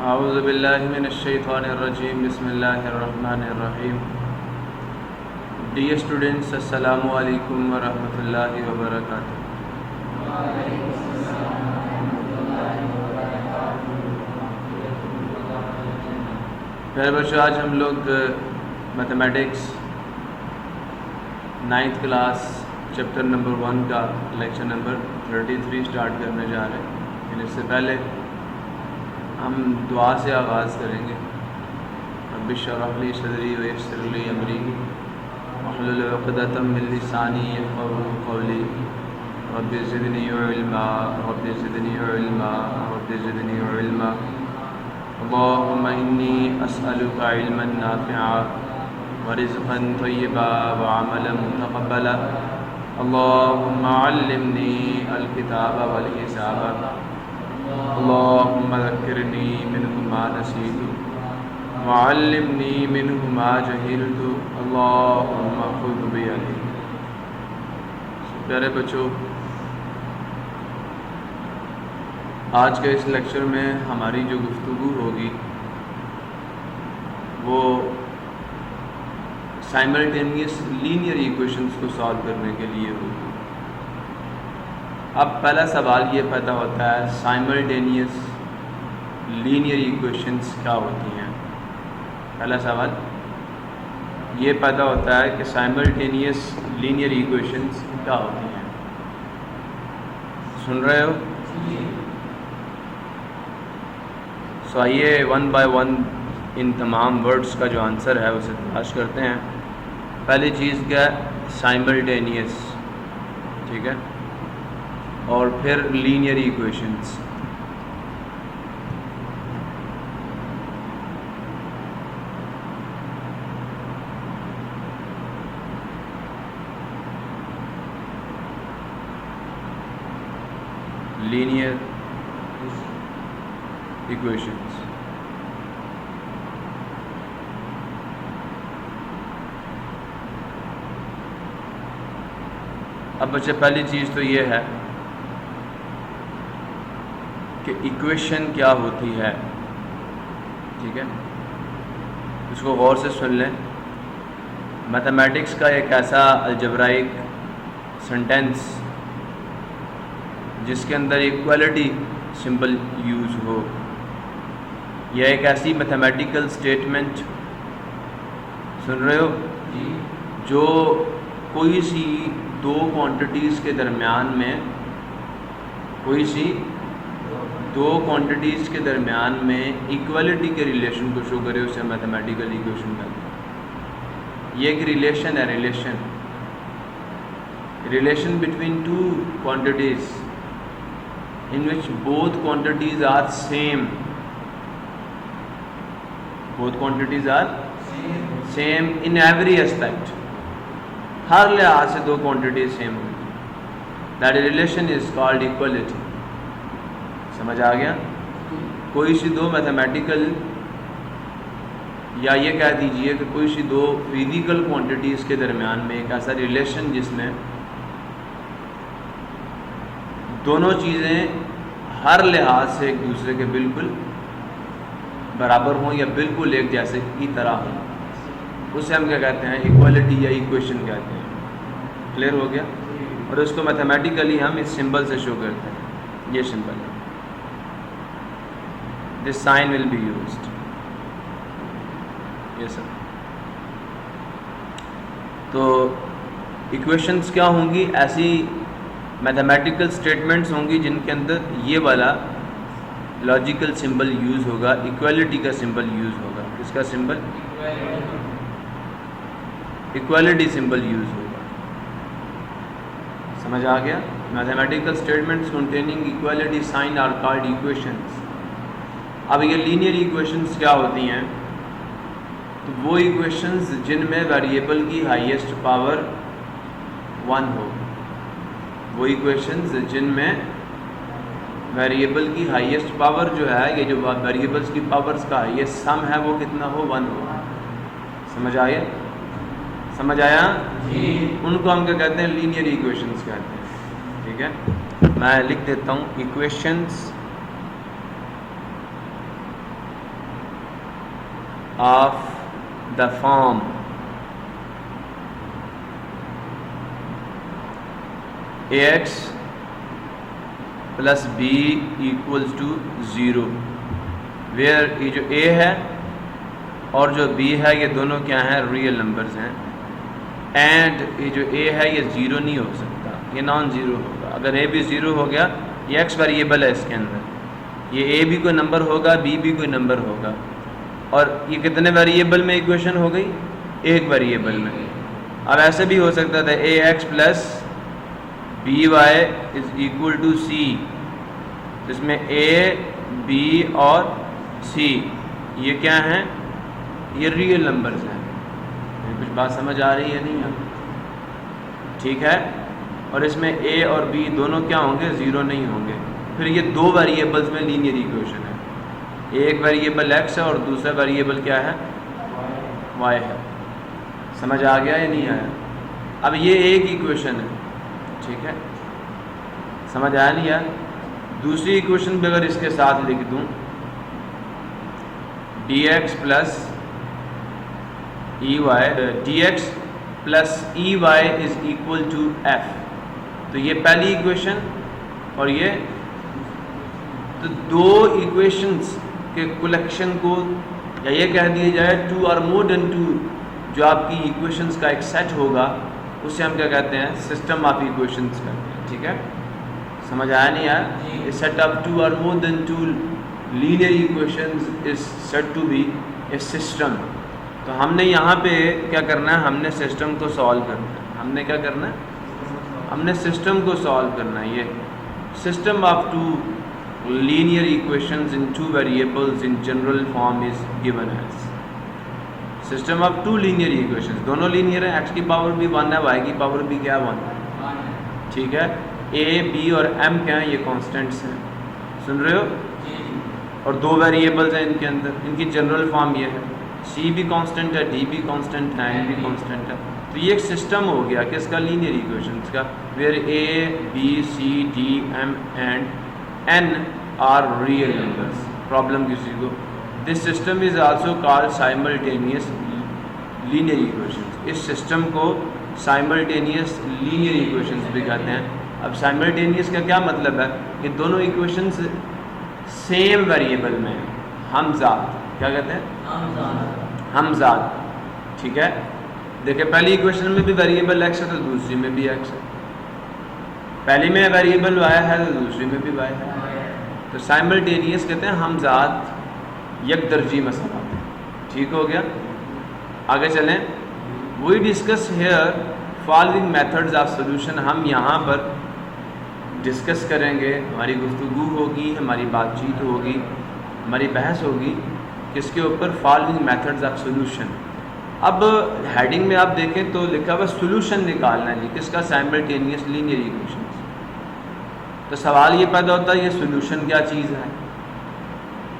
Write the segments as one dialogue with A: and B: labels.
A: औज़ु बिल्लाहि मिनश्शैतानिर्रजीम बिस्मिल्लाहिर्रहमानिर्रहीम। Dear students, अस्सलामु अलैकुम व रहमतुल्लाहि व बरकातुहू। प्यारे बच्चों, आज हम लोग mathematics 9th class chapter number 1 का लेक्चर नंबर 33 स्टार्ट करने जा रहे हैं। लेकिन इससे पहले हम दुआ से आगाज़ करेंगे। रब्बि इश्रह ली सदरी व यस्सिर ली अमरी वहलुल उक़दतम मिन लिसानी यफ़क़हू क़ौली रब्बि ज़िदनी इल्मा रब्बि ज़िदनी इल्मा रब्बि ज़िदनी इल्मा। अल्लाहुम्मा इन्नी अस्अलुका इल्मन नाफ़िअ व रिज़्क़न तय्यबा व अमलन मुतक़ब्बला। अल्लाहुम्मा अल्लिमनी अल किताब वल हिसाब। अल्लाहुम्मा ज़क्किरनी मिन्हु मा नसीतु व अल्लिमनी मिन्हु मा जहिलतु। अल्लाहुम्मा ख़ुज़ बियदी। प्यारे बच्चों, आज के इस लेक्चर में हमारी जो गुफ्तगू होगी वो साइमल्टेनियस लीनियर इक्वेशंस को सॉल्व करने के लिए होगी। अब पहला सवाल ये पैदा होता है, साइमल्टेनियस लीनियर इक्वेशंस क्या होती हैं। पहला सवाल ये पैदा होता है कि साइमल्टेनियस लीनियर इक्वेशंस क्या होती हैं। सुन रहे हो? सो आइए वन बाय वन इन तमाम वर्ड्स का जो आंसर है उसे तलाश करते हैं। पहली चीज़ क्या है? साइमल्टेनियस, ठीक है, और फिर लीनियर इक्वेशंस। Linear equations. अब बच्चे, पहली चीज़ तो ये है कि इक्वेशन क्या होती है, ठीक है। इसको गौर से सुन लें। मैथमेटिक्स का एक ऐसा अलजेब्राइक सेंटेंस जिसके अंदर इक्वालिटी सिंबल यूज़ हो, या एक ऐसी मैथमेटिकल स्टेटमेंट, सुन रहे हो, जो कोई सी दो क्वांटिटीज़ के दरमियान में, कोई सी दो क्वांटिटीज़ के दरमियान में इक्वालिटी के रिलेशन को शो करे, उसे मैथमेटिकल इक्वेशन कहते हैं। ये एक रिलेशन है, relation between two quantities in which both quantities are same. Both quantities are same in every aspect. हर लिहाज से दो क्वांटिटीज सेम होगी। That relation is called equality. समझ आ गया? कोई सी दो मैथमेटिकल, या ये कह दीजिए कि कोई सी दो फिजिकल क्वांटिटीज़ के दरमियान में एक ऐसा रिलेशन जिसमें दोनों चीज़ें हर लिहाज से एक दूसरे के बिल्कुल बराबर हों या बिल्कुल एक जैसे की तरह हों, उसे हम क्या कहते हैं? इक्वालिटी या इक्वेशन कहते हैं। क्लियर हो गया? और उसको मैथमेटिकली हम इस सिंबल से शो करते हैं। ये सिंबल है, this sign will be used. ये सब तो इक्वेशंस क्या होंगी? ऐसी मैथमेटिकल स्टेटमेंट्स होंगी जिनके अंदर ये वाला लॉजिकल सिंबल यूज़ होगा, इक्वालिटी का सिंबल यूज़ होगा। किसका सिंबल? इक्वालिटी सिंबल यूज़ होगा। समझ आ गया? Mathematical statements containing equality sign are called equations. अब ये लीनियर इक्वेशंस क्या होती हैं? तो वो इक्वेशंस जिनमें वेरिएबल की हाईएस्ट पावर 1 हो, वो इक्वेशंस जिनमें वेरिएबल की हाईएस्ट पावर जो है, ये जो वेरिएबल्स की पावर्स का ये सम है, वो कितना हो? 1 हो। समझ आया? समझ आया जी? उनको हम क्या कहते हैं? लीनियर इक्वेशंस कहते हैं। ठीक है, मैं लिख देता हूँ equations of the form ax plus b equals to 0, where ये जो a है और जो b है ये दोनों क्या हैं, रियल नंबर्स हैं, एंड ये जो a है ये 0 नहीं हो सकता, ये नॉन ज़ीरो होगा। अगर a भी 0 हो गया, ये x वेरिएबल है इसके अंदर, ये a भी कोई नंबर होगा, b भी कोई नंबर होगा, और ये कितने वेरिएबल में इक्वेशन हो गई, एक वेरिएबल में। अब ऐसे भी हो सकता था ax plus B Y is equal to C, जिसमें a b और c ये क्या हैं, ये रियल नंबर्स हैं। कुछ बात समझ आ रही है नहीं आप, ठीक है। और इसमें a और b दोनों क्या होंगे, ज़ीरो नहीं होंगे। फिर ये दो वेरिएबल्स में लीनियर इक्वेशन है, एक वेरिएबल x है और दूसरा वेरिएबल क्या है, y है। समझ आ गया या नहीं आया? अब ये एक इक्वेशन है, ठीक है, समझ आया नहीं यार? दूसरी इक्वेशन भी अगर इसके साथ लिख दूं, dx plus dx plus EY is equal to f, तो ये पहली इक्वेशन और ये, तो दो इक्वेशंस के कलेक्शन को, या ये कह दिया जाए टू और मोर देन टू, जो आपकी इक्वेशंस का एक सेट होगा, उससे हम क्या कहते हैं, सिस्टम ऑफ इक्वेशंस कहते हैं, ठीक है। समझ आया नहीं यार? ए सेट ऑफ टू और more than two linear equations is said to be a system. तो हमने यहाँ पे क्या करना है, हमने सिस्टम को सॉल्व करना है। हमने क्या करना है, हमने सिस्टम को सॉल्व करना है। ये system of two linear equations in two variables in general form is given as system of two linear equations, दोनों लीनियर है, x की पावर भी 1 है, y की पावर भी क्या 1 है, ठीक है। a b और m क्या है, ये कांस्टेंट्स हैं, सुन रहे हो, और दो वेरिएबल्स हैं इनके अंदर, इनकी जनरल फॉर्म ये है, c भी कांस्टेंट है, d भी कांस्टेंट है, n भी कांस्टेंट है। तो ये एक सिस्टम हो गया किसका, लीनियर इक्वेशंस का, where a b c d m and n are real numbers. Problem किसी को, this system is also called simultaneous linear equations. इस सिस्टम को साइमल्टेनियस लीनियर इक्वेशंस भी कहते हैं। अब साइमल्टेनियस का क्या मतलब है, कि दोनों इक्वेशंस सेम वेरिएबल में हैं, हमज़ात, क्या कहते हैं, हमज़ात, ठीक है। देखिए पहली इक्वेशन में भी वेरिएबल x है तो दूसरी में भी x है, पहली में वेरिएबल y है तो दूसरी में भी y है। तो साइमल्टेनियस कहते हैं हमज़ात यकदर्जी मसला, ठीक हो गया। आगे चलें, we discuss here following methods of solution. हम यहाँ पर डिस्कस करेंगे, हमारी गुफ्तगू होगी, हमारी बातचीत होगी, हमारी बहस होगी किसके ऊपर, फॉलोइंग मेथड्स ऑफ सॉल्यूशन। अब हेडिंग में आप देखें तो लिखा हुआ सॉल्यूशन निकालना है जी, किसका, साइमल्टेनियस लीनियर इक्वेशन। तो सवाल ये पैदा होता है, ये सॉल्यूशन क्या चीज़ है,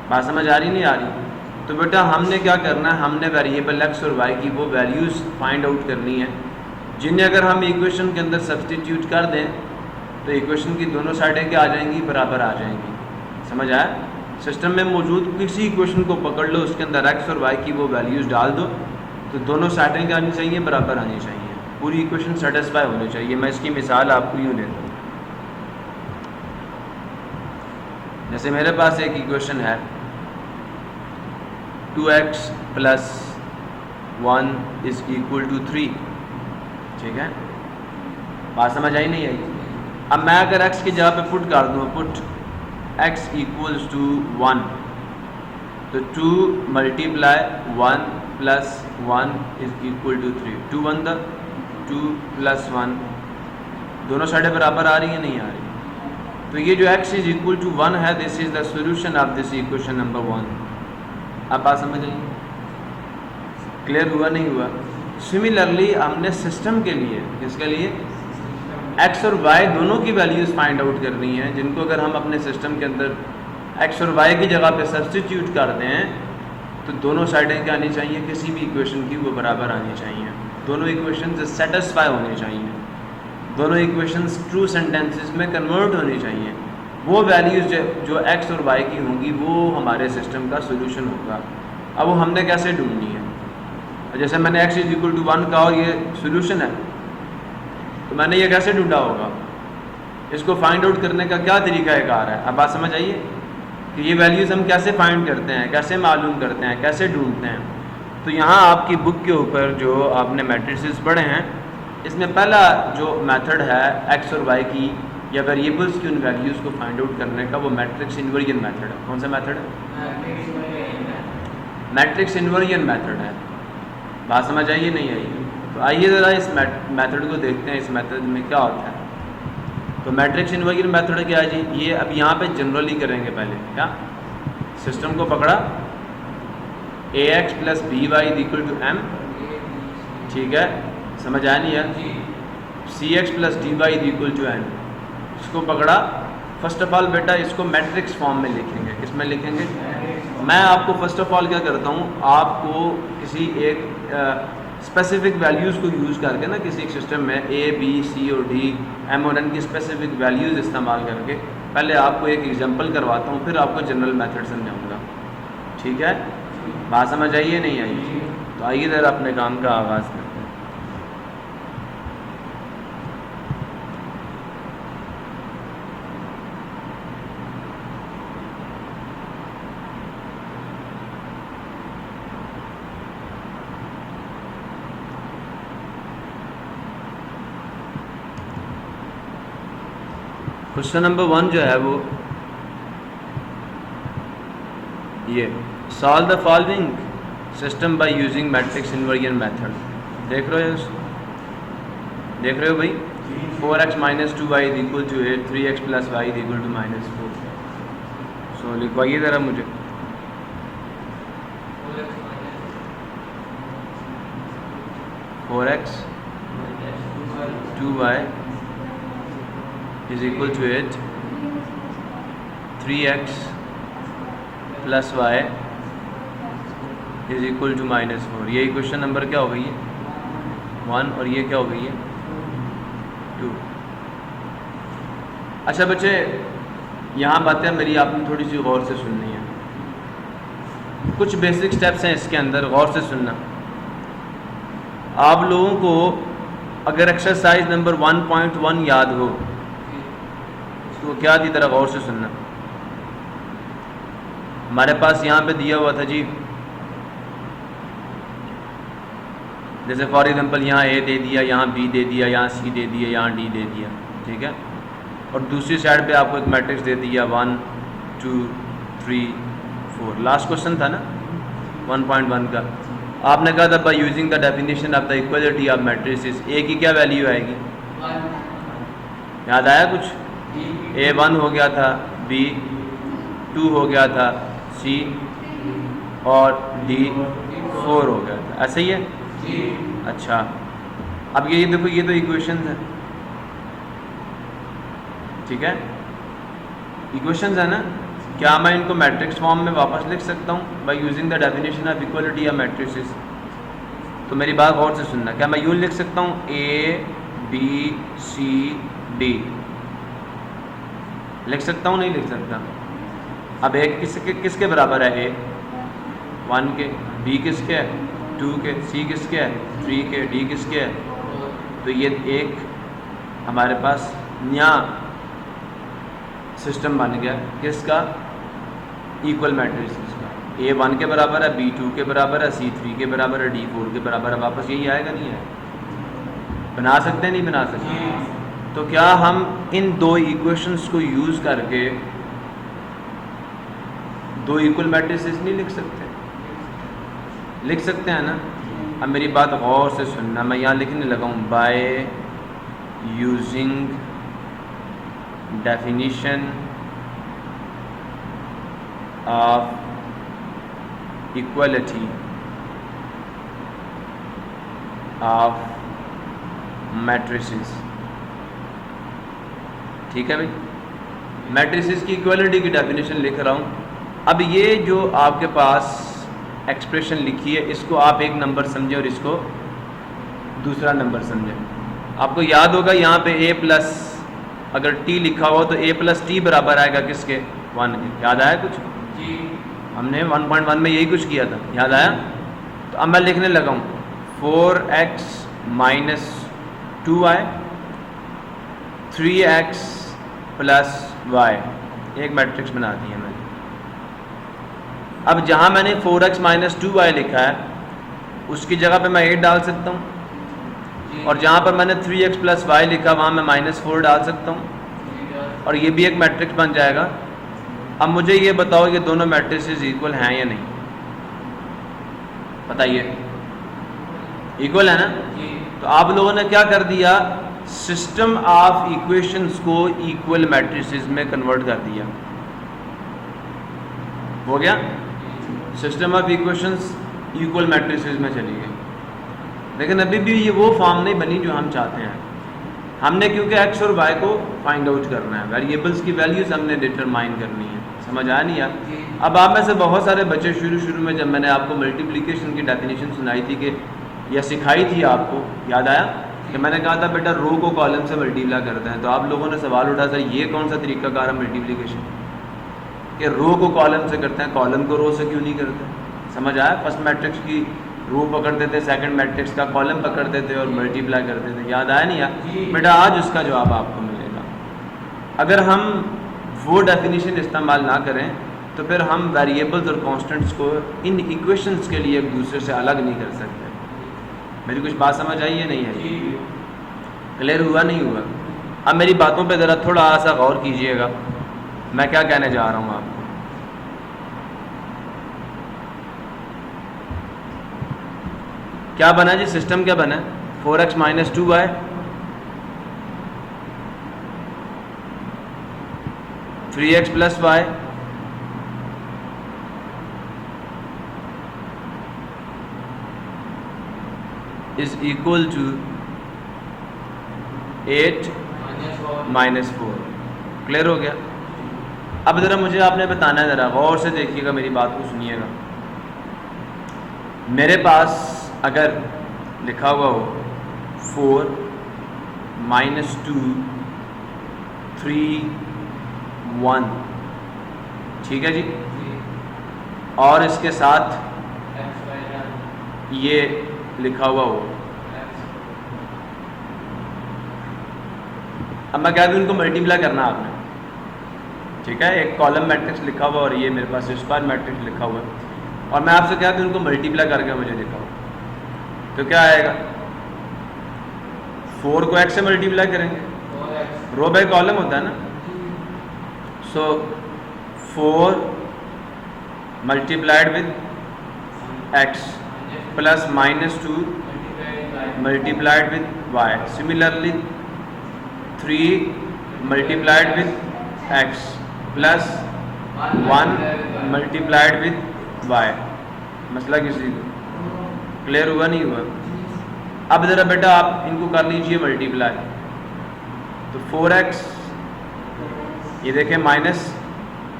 A: बात समझ आ रही नहीं आ रही? तो बेटा हमने क्या करना है, हमने वेरिएबल x और y की वो वैल्यूज़ फाइंड आउट करनी है, जिन्हें अगर हम इक्वेशन के अंदर सब्सटीट्यूट कर दें तो इक्वेशन की दोनों साइडें क्या आ जाएंगी, बराबर आ जाएंगी। समझ आया? सिस्टम में मौजूद किसी इक्वेशन को पकड़ लो, उसके अंदर x और y की वो वैल्यूज़ डाल दो, तो दोनों साइडें क्या आनी चाहिए, बराबर आनी चाहिए, पूरी इक्वेशन सेटिस्फाई होनी चाहिए। मैं इसकी मिसाल आपको यूँ देता हूँ, जैसे मेरे पास एक इक्वेशन है 2x plus 1 is equal to 3, ठीक है, बात समझ आई नहीं आई? अब मैं अगर x की जगह पे पुट कर दूँ, पुट x इक्वल्स टू 1, तो 2 multiply 1 plus 1 is equal to 3, 2 1 the 2 plus 1, दोनों साइडें बराबर आ रही है नहीं आ रही? तो ये जो x इज इक्वल टू 1 है, this is the solution of this equation number 1। आप बात समझ आइए, क्लियर हुआ नहीं हुआ? सिमिलरली हमने सिस्टम के लिए, किसके लिए, x और y दोनों की वैल्यूज़ फाइंड आउट करनी है, जिनको अगर हम अपने सिस्टम के अंदर x और y की जगह पे सब्स्टिट्यूट कर दें तो दोनों साइडें क्या आनी चाहिए, किसी भी इक्वेशन की वो बराबर आनी चाहिए, दोनों इक्वेशन सेटिस्फाई होनी चाहिए, दोनों इक्वेशंस ट्रू सेंटेंसेस में कन्वर्ट होनी चाहिए। वो वैल्यूज़ जो x और y की होंगी वो हमारे सिस्टम का सोल्यूशन होगा। अब वो हमने कैसे ढूंढनी है। जैसे मैंने x इज इक्वल टू 1 कहा और ये सोल्यूशन है, तो मैंने ये कैसे ढूंढा होगा, इसको फाइंड आउट करने का क्या तरीका है कार है। अब बात समझ आइए कि ये वैल्यूज़ हम कैसे फाइंड करते हैं, कैसे मालूम करते हैं, कैसे ढूंढते हैं। तो यहाँ आपकी बुक के ऊपर जो आपने मैट्रिसेस पढ़े हैं, इसमें पहला जो मेथड है x और y की या वेरिएबल्स की उन वैल्यूज़ को फाइंड आउट करने का, वो मैट्रिक्स इन्वर्जन मेथड है। कौन सा मेथड है? मैट्रिक्स इन्वर्जन मेथड है। बात समझ आइए नहीं आई? तो आइए ज़रा इस मेथड को देखते हैं, इस मेथड में क्या होता है। तो मैट्रिक्स इन्वर्जन मेथड क्या है जी, ये अब यहाँ पे जनरली करेंगे। पहले क्या सिस्टम को पकड़ा, ax plus B Y equal to m, ठीक है, समझ आया नहीं है? C X plus D Y equal to n, इसको पकड़ा। फर्स्ट ऑफ ऑल बेटा इसको मैट्रिक्स फॉर्म में लिखेंगे। किस में लिखेंगे? मैं आपको फर्स्ट ऑफ ऑल क्या करता हूँ, आपको किसी एक स्पेसिफिक वैल्यूज़ को यूज़ करके ना, किसी एक सिस्टम में a b c और d m और n की स्पेसिफिक वैल्यूज़ इस्तेमाल करके पहले आपको एक एग्जांपल करवाता हूँ, फिर आपको जनरल मेथड समझाऊँगा। ठीक है, बात समझ आइए नहीं आई? तो आइए ज़रा अपने काम का आगाज़ करते हैं। क्वेश्चन नंबर 1 जो है वो ये, solve the following system by using matrix inversion method. देख रहे हो? देख रहे हो भाई? 4x minus 2y equal to 8, 3x plus y equal to -4। So लिखवाइए ज़रा मुझे। Four x 2y is equal to 8, 3x plus y is equal to -4। यही क्वेश्चन नंबर क्या हो गई है? 1, और ये क्या हो गई है? 2। अच्छा बच्चे, यहाँ बातें मेरी आपने थोड़ी सी गौर से सुननी है। कुछ बेसिक स्टेप्स हैं इसके अंदर, गौर से सुनना। आप लोगों को अगर एक्सरसाइज नंबर 1.1 याद हो तो क्या थी, तरह गौर से सुनना। हमारे पास यहाँ पे दिया हुआ था जी, जैसे फॉर एग्जांपल यहाँ ए दे दिया, यहाँ बी दे दिया, यहाँ सी दे दिया, यहाँ डी दे दिया, ठीक है। और दूसरी साइड पे आपको एक मैट्रिक्स दे दिया 1 2 3 4। लास्ट क्वेश्चन था ना 1.1 का, आपने कहा था bye using the definition of the equality of matrices ए की क्या वैल्यू आएगी? 1। याद आया कुछ? ए 1 हो गया था, बी 2 हो गया था, सी और डी 4 हो गया था। ऐसा ही है? अच्छा, अब ये देखो, ये तो इक्वेशंस है, ठीक है, इक्वेशंस है ना। क्या मैं इनको मैट्रिक्स फॉर्म में वापस लिख सकता हूँ by using the definition of equality of matrices? तो मेरी बात गौर से सुनना। क्या मैं यूँ लिख सकता हूँ ए बी सी डी? लिख सकता हूँ? नहीं लिख सकता। अब ए किसके बराबर है? ए 1 के, बी किसके है? 2 के, सी किसके है? 3 के, डी किसके है? तो ये एक हमारे पास नया सिस्टम बन गया किसका? इक्वल मैट्रिसेस का। ए 1 के बराबर है, बी 2 के बराबर है, सी 3 के बराबर है, डी 4 के बराबर है। वापस यही आएगा नहीं है? बना सकते हैं नहीं बना सकते? तो क्या हम इन दो इक्वेशंस को यूज़ करके दो इक्वल मैट्रिसेस नहीं लिख सकते? लिख सकते हैं ना। अब मेरी बात गौर से सुनना, मैं यहाँ लिखने लगा हूँ by using definition of equality of matrices. ठीक है भाई, मैट्रिसेस की इक्वलिटी की डेफिनेशन लिख रहा हूँ। अब ये जो आपके पास एक्सप्रेशन लिखी है, इसको आप एक नंबर समझें और इसको दूसरा नंबर समझें। आपको याद होगा यहाँ पे a प्लस अगर t लिखा हो तो a प्लस टी बराबर आएगा किसके? 1 के। याद आया कुछ? जी। हमने 1.1 में यही कुछ किया था, याद आया? तो अब मैं लिखने लगा हूँ 4x minus 2y 3x plus y, एक मैट्रिक्स बना दी है मैंने। अब जहाँ मैंने 4x माइनस 2y लिखा है उसकी जगह पे मैं 8 डाल सकता हूँ, और जहाँ पर मैंने 3x प्लस y लिखा वहाँ मैं -4 डाल सकता हूँ, और ये भी एक मैट्रिक्स बन जाएगा। अब मुझे ये बताओ ये दोनों मैट्रिसेस इक्वल हैं या नहीं? बताइए, इक्वल है ना? तो आप लोगों ने क्या कर दिया, सिस्टम ऑफ इक्वेशंस को इक्वल मैट्रिसेस में कन्वर्ट कर दिया। हो गया, system of equations equal matrices में चली गई। लेकिन अभी भी ये वो फॉर्म नहीं बनी जो हम चाहते हैं। हमने क्योंकि x और y को फाइंड आउट करना है, वेरिएबल्स की वैल्यूज हमने डिटरमाइन करनी है। समझ आया नहीं यार? अब आप में से बहुत सारे बच्चे शुरू में जब मैंने आपको मल्टीप्लिकेशन की डेफिनेशन सुनाई थी कि या सिखाई थी आपको, याद आया कि मैंने कहा था बेटा रो को कॉलम से मल्टीप्लाई करते हैं, तो आप लोगों ने सवाल उठा सर ये कौन सा तरीकाकार है मल्टीप्लिकेशन कि रो को कॉलम से करते हैं, कॉलम को रो से क्यों नहीं करते? समझ आया? फर्स्ट मैट्रिक्स की रो पकड़ते थे, सेकंड मैट्रिक्स का कॉलम पकड़ते थे और मल्टीप्लाई करते थे। याद आया नहीं यार? बेटा आज उसका जवाब आपको मिलेगा। अगर हम वो डेफिनेशन इस्तेमाल ना करें तो फिर हम वेरिएबल्स और कांस्टेंट्स को इन इक्वेशंस के लिए एक दूसरे से अलग नहीं कर सकते। मेरी कुछ बात समझ आई है नहीं है? क्लियर हुआ नहीं हुआ? अब मेरी बातों पे ज़रा थोड़ा सा गौर कीजिएगा, मैं क्या कहने जा रहा हूँ आपको। क्या बना जी? सिस्टम क्या बना? 4x minus 2y three x plus y is equal to 8 minus 4। Clear हो गया? अब ज़रा मुझे आपने बताना है, ज़रा गौर से देखिएगा, मेरी बात को सुनिएगा। मेरे पास अगर लिखा हुआ हो 4 माइनस 2 3 1, ठीक है जी, और इसके साथ ये लिखा हुआ हो, अब मैं कह दूँ इनको मल्टीप्लाई करना आपने, ठीक है? एक कॉलम मैट्रिक्स लिखा हुआ और ये मेरे पास स्क्वायर मैट्रिक्स लिखा हुआ है, और मैं आपसे कह दूँ इनको मल्टीप्लाई करके मुझे दिखाओ, तो क्या आएगा? 4 को x से मल्टीप्लाई करेंगे, रो बाय कॉलम होता है ना, सो 4 multiplied with x plus -2 multiplied with y, similarly 3 multiplied with x plus 1 multiplied with y। मसला किसी को क्लियर हुआ नहीं हुआ? अब ज़रा बेटा आप इनको कर लीजिए मल्टीप्लाई, तो 4x ये देखें माइनस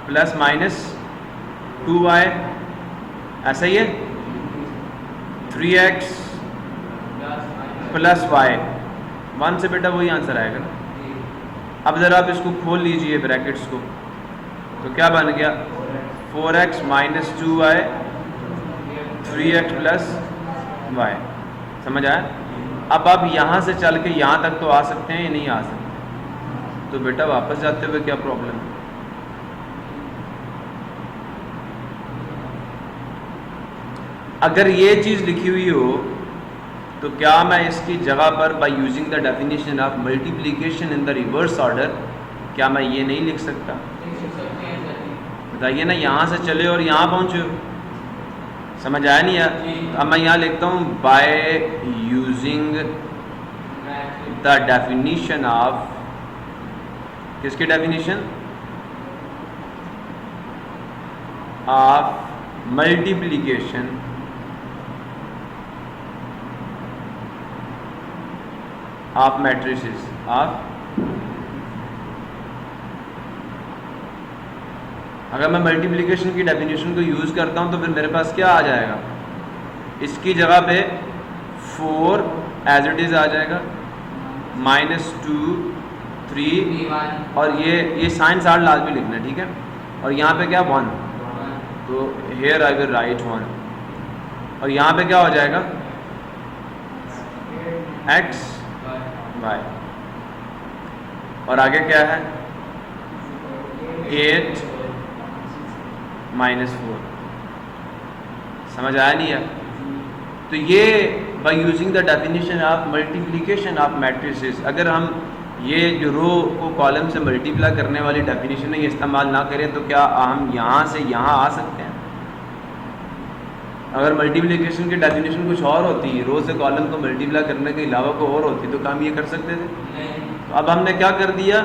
A: प्लस माइनस 2y, ऐसा ही है, 3x प्लस y, 1 से बेटा वही आंसर आएगा ना। अब ज़रा आप इसको खोल लीजिए ब्रैकेट्स को, तो क्या बन गया? 4x minus 2y 3x plus y। समझ आया? अब आप यहाँ से चल के यहाँ तक तो आ सकते हैं या नहीं आ सकते? तो बेटा वापस जाते हुए क्या प्रॉब्लम है? अगर ये चीज़ लिखी हुई हो तो क्या मैं इसकी जगह पर bye using the definition of multiplication in the reverse order, क्या मैं ये नहीं लिख सकता? बताइए ना, यहाँ से चले और यहाँ पहुँचे, समझ आया नहीं यार? अब मैं यहाँ लिखता हूँ by using the definition of, किसकी definition? Of multiplication of matrices of. अगर मैं मल्टीप्लिकेशन की डेफिनेशन को यूज़ करता हूँ तो फिर मेरे पास क्या आ जाएगा? इसकी जगह पे 4 एज इट इज़ आ जाएगा, -2 3 और ये साइन साठ लाजमी लिखना है, ठीक है? और यहाँ पे क्या 1, तो हेयर आई विल राइट 1 और यहाँ पे क्या हो जाएगा x y और आगे क्या है 8 -4। समझ आया नहीं है? तो ये bye using the definition of multiplication of matrices, अगर हम ये जो रो को कॉलम से मल्टीप्लाई करने वाली डेफिनेशन है ये इस्तेमाल ना करें तो क्या हम यहाँ से यहाँ आ सकते हैं? अगर मल्टीप्लिकेशन की डेफिनेशन कुछ और होती, रो से कॉलम को मल्टीप्लाई करने के अलावा कोई और होती तो काम ये कर सकते थे? तो अब हमने क्या कर दिया,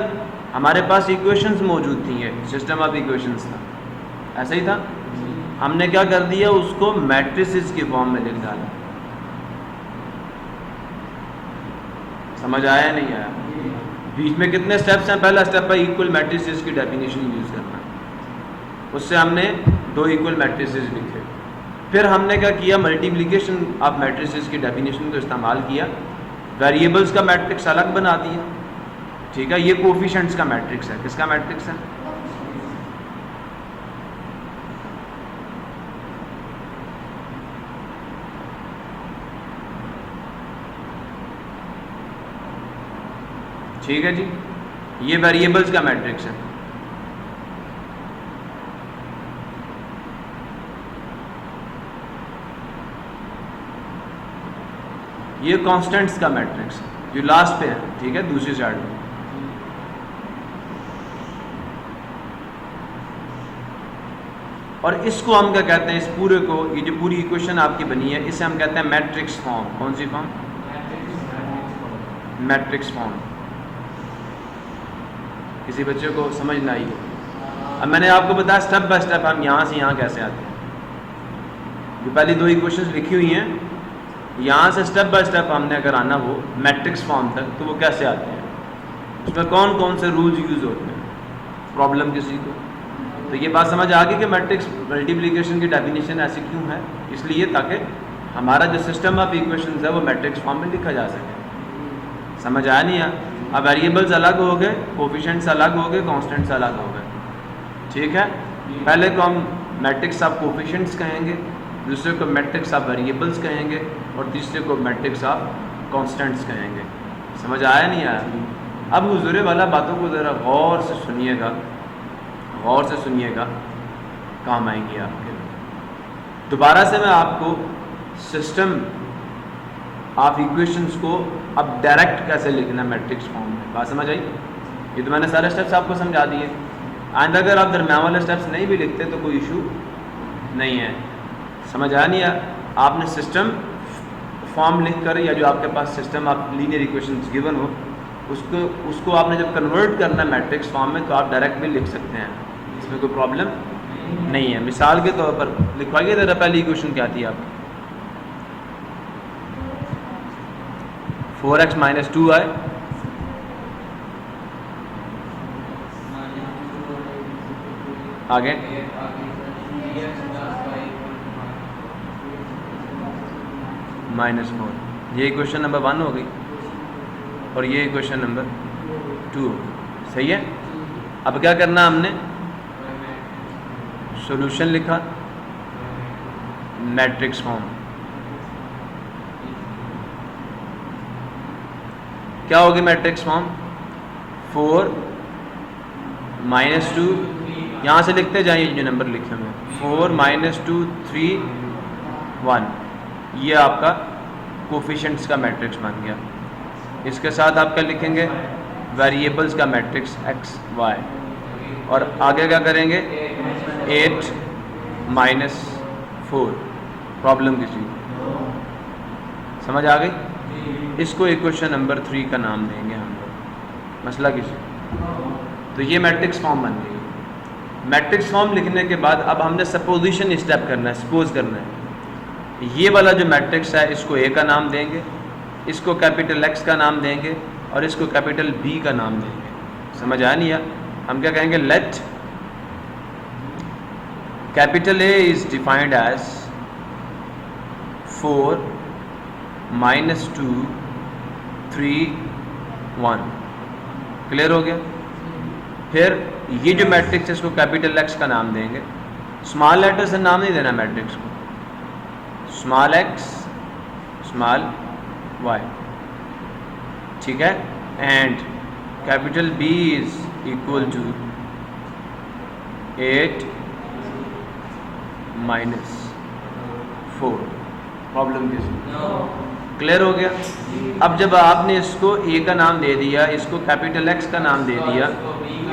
A: हमारे पास इक्वेशंस मौजूद थी, ये सिस्टम ऑफ इक्वेशंस था, ऐसा ही था। हमने क्या कर दिया, उसको मैट्रिसेस के फॉर्म में लिख डाला। समझ आया नहीं आया? बीच में कितने स्टेप्स हैं? पहला स्टेप है इक्वल मैट्रिसेस की डेफिनेशन यूज़ करना, उससे हमने 2 इक्वल मैट्रिसेस लिखे। फिर हमने क्या किया, मल्टीप्लिकेशन ऑफ मैट्रिसेस की डेफिनेशन को इस्तेमाल किया, वेरिएबल्स का मैट्रिक्स अलग बना दिया। ठीक है, ये कोफिशिएंट्स का मैट्रिक्स है। किसका मैट्रिक्स है? ठीक है जी, ये वेरिएबल्स का मैट्रिक्स है। ये कांस्टेंट्स का मैट्रिक्स है जो लास्ट पे है। ठीक है, दूसरी साइड में। और इसको हम क्या कहते हैं, इस पूरे को, ये जो पूरी इक्वेशन आपकी बनी है, इसे हम कहते हैं मैट्रिक्स फॉर्म। कौन सी फॉर्म? Matrix form. किसी बच्चे को समझ ना आई हो? अब मैंने आपको बताया स्टेप बाय स्टेप हम यहाँ से यहाँ कैसे आते हैं। जो पहली 2 इक्वेशंस लिखी हुई हैं, यहाँ से स्टेप बाय स्टेप हमने अगर आना हो मैट्रिक्स फॉर्म तक, तो वो कैसे आते हैं, उसमें कौन कौन से रूल्स यूज़ होते हैं, प्रॉब्लम किसी को। तो ये बात समझ आ गई कि मैट्रिक्स मल्टीप्लिकेशन की डेफिनेशन ऐसी क्यों है, इसलिए ताकि हमारा जो सिस्टम ऑफ इक्वेशंस है वो मैट्रिक्स फॉर्म में लिखा जा सके। समझ आया नहीं है? अब वेरिएबल्स अलग हो गए, कोफिशिएंट्स अलग हो गए, कांस्टेंट्स अलग हो गए। ठीक है, पहले को हम मैट्रिक्स ऑफ कोफिशिएंट्स कहेंगे, दूसरे को मैट्रिक्स ऑफ वेरिएबल्स कहेंगे और तीसरे को मैट्रिक्स ऑफ कांस्टेंट्स कहेंगे। समझ आया नहीं आया? अब हुजूरे वाला बातों को ज़रा गौर से सुनिएगा, गौर से सुनिएगा, काम आएंगी आपके। दोबारा से मैं आपको सिस्टम ऑफ इक्वेशंस को अब डायरेक्ट कैसे लिखना मैट्रिक्स फॉर्म में, बात समझ आई? ये तो मैंने सारे स्टेप्स आपको समझा दिए। आइंदा अगर आप दरम्यान वाले स्टेप्स नहीं भी लिखते तो कोई इशू नहीं है। समझ आया नहीं? आपने सिस्टम फॉर्म लिख कर, या जो आपके पास system of linear equations given हो, उसको आपने जब कन्वर्ट करना है मैट्रिक्स फॉर्म में, तो आप डायरेक्ट भी लिख सकते हैं, इसमें कोई प्रॉब्लम नहीं है। मिसाल के तौर पर लिखवाइए ज़रा, पहली इक्वेशन क्या थी आपकी? 4x - 2y आगे -4। ये इक्वेशन नंबर 1 हो गई और ये इक्वेशन नंबर 2 हो गई। सही है? अब क्या करना, हमने सॉल्यूशन लिखा मैट्रिक्स फॉर्म। क्या होगी मैट्रिक्स फॉर्म? 4 - 2, यहाँ से लिखते जाइए जो नंबर लिखे हुए, 4 - 2 3 1, ये आपका कोफिशिएंट्स का मैट्रिक्स बन गया। इसके साथ आप क्या लिखेंगे? वेरिएबल्स का मैट्रिक्स x y, और आगे क्या करेंगे? 8 - 4। प्रॉब्लम किसी समझ आ गई? इसको इक्वेशन नंबर 3 का नाम देंगे हम लोग, मसला किसी। तो ये मैट्रिक्स फॉर्म बन गई। मैट्रिक्स फॉर्म लिखने के बाद अब हमने सपोजिशन स्टेप करना है, सपोज करना है। ये वाला जो मैट्रिक्स है इसको A का नाम देंगे, इसको कैपिटल X का नाम देंगे और इसको कैपिटल B का नाम देंगे। समझ आया नहीं? हम क्या कहेंगे? Let capital A is defined as 4 - 2 3 1। Clear हो गया? फिर ये जो मैट्रिक्स है इसको कैपिटल X का नाम देंगे, स्मॉल लेटर से नाम नहीं देना मैट्रिक्स को, स्मॉल एक्स स्मॉल वाई, ठीक है। And capital B is equal to 8 - 4। Problem किसी क्लियर हो गया। अब जब आपने इसको ए का नाम दे दिया, इसको कैपिटल एक्स का नाम दे दिया,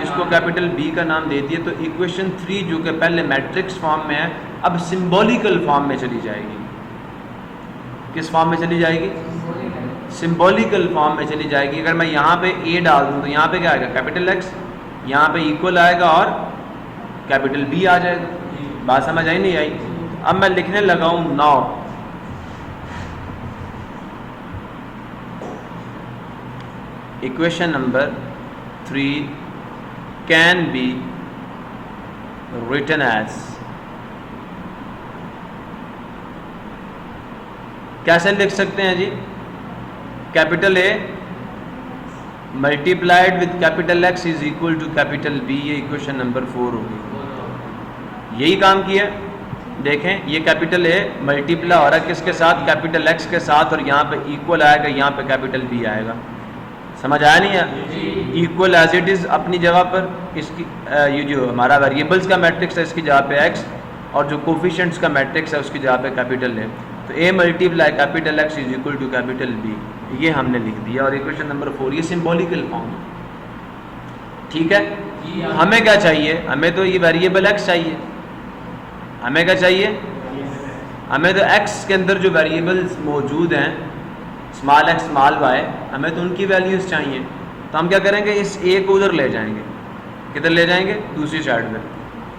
A: इसको कैपिटल बी का नाम दे दिया, तो इक्वेशन 3 जो कि पहले मैट्रिक्स फॉर्म में है अब सिंबॉलिकल फॉर्म में चली जाएगी। किस फॉर्म में चली जाएगी? सिंबॉलिकल फॉर्म में चली जाएगी। अगर मैं यहाँ पे ए डाल दूँ तो यहाँ पे क्या आएगा? कैपिटल एक्स, यहाँ पे इक्वल आएगा और कैपिटल बी आ जाएगा। बात समझ आई नहीं आई? अब मैं लिखने लगा हूँ now equation number 3 can be written as, कैसे लिख सकते हैं जी? Capital A multiplied with capital X is equal to capital B. ये इक्वेशन नंबर 4 होगी। यही काम किया। देखें ये कैपिटल ए मल्टीप्लाई हो रहा है किसके साथ? कैपिटल एक्स के साथ, और यहाँ पे इक्वल आएगा, यहाँ पे कैपिटल बी आएगा। समझ आया नहीं है? इक्वल एज इट इज़ अपनी जगह पर, इसकी ये जो हमारा वेरिएबल्स का मैट्रिक्स है इसकी जगह पे एक्स, और जो कोफिशिएंट्स का मैट्रिक्स है उसकी जगह पे कैपिटल है। तो A multiply capital X is equal to capital B, ये हमने लिख दिया। और इक्वेशन नंबर 4 ये सिंबॉलिकल फॉर्म है, ठीक है। हमें क्या चाहिए? हमें तो ये वेरिएबल एक्स चाहिए। हमें क्या चाहिए? हमें तो एक्स के अंदर जो वेरिएबल्स मौजूद हैं, स्मॉल एक्स स्मॉल वाई, हमें तो उनकी वैल्यूज़ चाहिए। तो हम क्या करेंगे? इस ए को उधर ले जाएंगे। किधर ले जाएंगे? दूसरी साइड में।